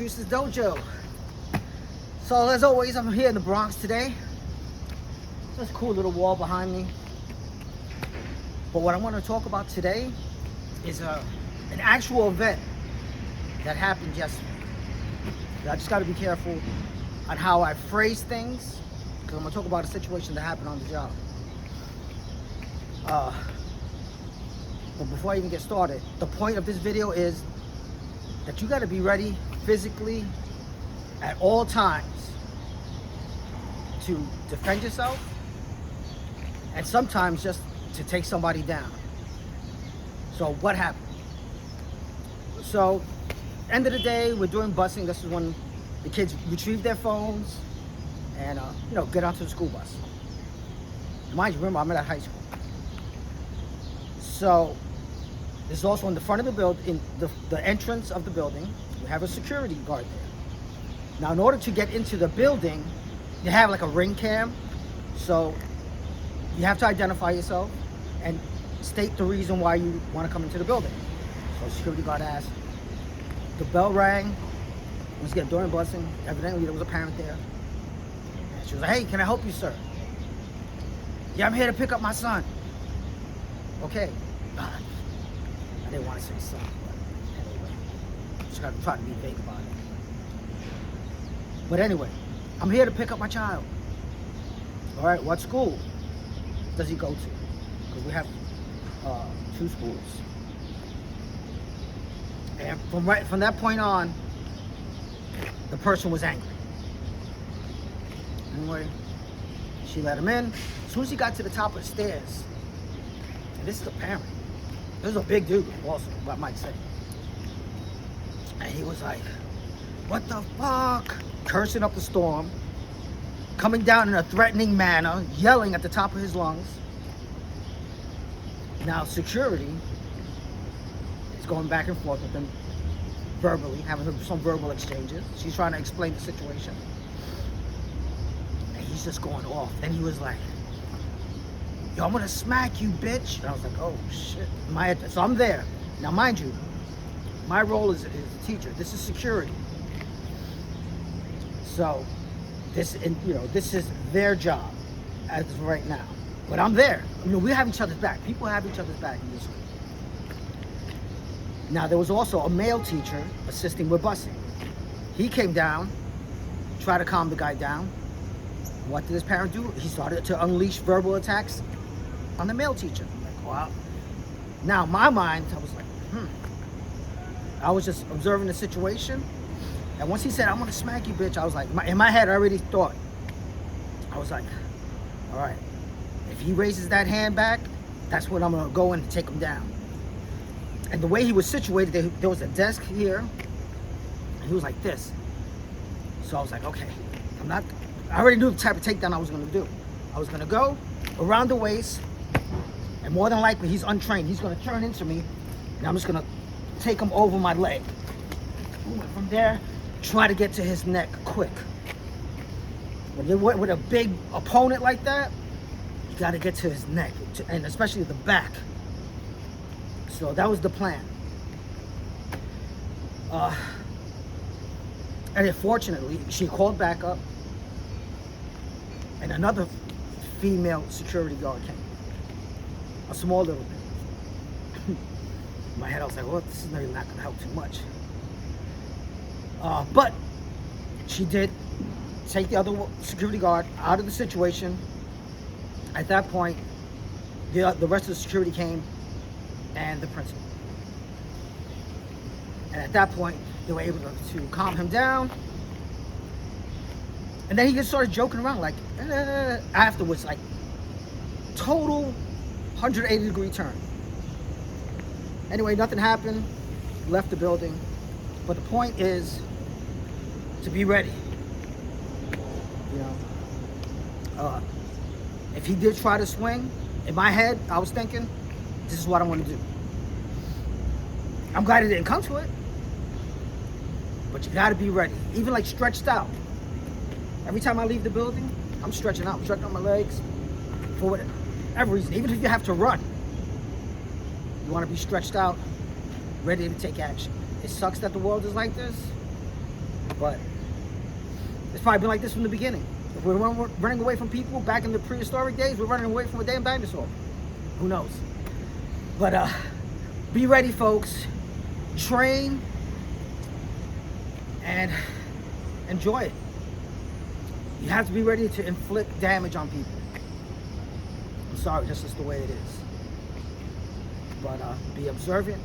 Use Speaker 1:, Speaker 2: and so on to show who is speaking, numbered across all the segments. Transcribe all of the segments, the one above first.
Speaker 1: Juice's Dojo. So as always, I'm here in the Bronx today. There's a cool little wall behind me. But what I want to talk about today is an actual event that happened yesterday. I just got to be careful on how I phrase things, because I'm going to talk about a situation that happened on the job. But before I even get started, the point of this video is that you got to be ready physically at all times to defend yourself, and sometimes just to take somebody down. So what happened? So end of the day, we're doing busing. This is when the kids retrieve their phones and get onto the school bus. Mind you, remember, I'm at high school. So this is also in the front of the building, in the entrance of the building. We have a security guard there. Now, in order to get into the building, they have like a ring cam. So you have to identify yourself and state the reason why you want to come into the building. So the security guard asked. The bell rang. Once again, during busing, evidently there was a parent there. And she was like, "Hey, can I help you, sir?" "Yeah, I'm here to pick up my son." "Okay." I didn't want to say son, but anyway, just gotta try to be vague about it. But anyway, "I'm here to pick up my child." "All right, what school does he go to?" Because we have 2 schools. And from that point on, the person was angry. Anyway, she let him in. As soon as he got to the top of the stairs, and this is a parent. This is a big dude also, I might say. And he was like, "What the fuck?" Cursing up the storm, coming down in a threatening manner, yelling at the top of his lungs. Now security is going back and forth with him verbally, having some verbal exchanges. She's trying to explain the situation. And he's just going off. Then he was like, "Yo, I'm gonna smack you, bitch." And I was like, oh shit. So I'm there. Now mind you, my role is a teacher. This is security. So this is their job as of right now. But I'm there. We have each other's back. People have each other's back in this school. Now there was also a male teacher assisting with busing. He came down, tried to calm the guy down. What did his parent do? He started to unleash verbal attacks on the male teacher. I'm like, wow. Now in my mind, I was like, I was just observing the situation. And once he said, "I'm gonna smack you, bitch," I was like, in my head, I already thought. I was like, all right, if he raises that hand back, that's when I'm gonna go in and take him down. And the way he was situated, there was a desk here, and he was like this. So I was like, okay, I already knew the type of takedown I was gonna do. I was gonna go around the waist, and more than likely, he's untrained. He's gonna turn into me, and I'm just gonna take him over my leg. And from there, try to get to his neck quick. With a big opponent like that, you gotta get to his neck, and especially the back. So that was the plan. And unfortunately, she called back up, and another female security guard came. A small little bit. In my head, I was like, well, this is really not gonna help too much. But she did take the other security guard out of the situation. At that point, the rest of the security came, and the principal. And at that point, they were able to calm him down. And then he just started joking around, like, afterwards, like, total 180-degree turn. Anyway, nothing happened. Left the building. But the point is to be ready. If he did try to swing, in my head, I was thinking, this is what I want to do. I'm glad it didn't come to it, but you got to be ready. Even like stretched out. Every time I leave the building, I'm stretching out. I'm stretching out my legs for whatever reason. Even if you have to run, you want to be stretched out, ready to take action. It sucks that the world is like this, But it's probably been like this from the beginning. If we're running away from people back in the prehistoric days, we're running away from a damn dinosaur. Who knows? But be ready, folks. Train and enjoy it. You have to be ready to inflict damage on people. I'm sorry, that's just the way it is. But be observant.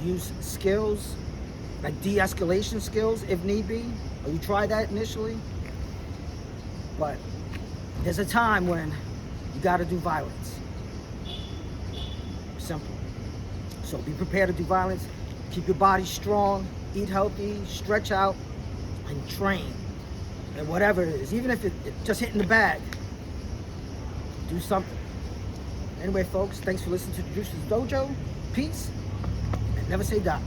Speaker 1: Use skills like de-escalation skills if need be. Or you try that initially. But there's a time when you got to do violence. Simple. So be prepared to do violence. Keep your body strong. Eat healthy. Stretch out. And train. And whatever it is. Even if it's just hitting the bag. Do something. Anyway, folks, thanks for listening to the Juices Dojo. Peace. And never say die.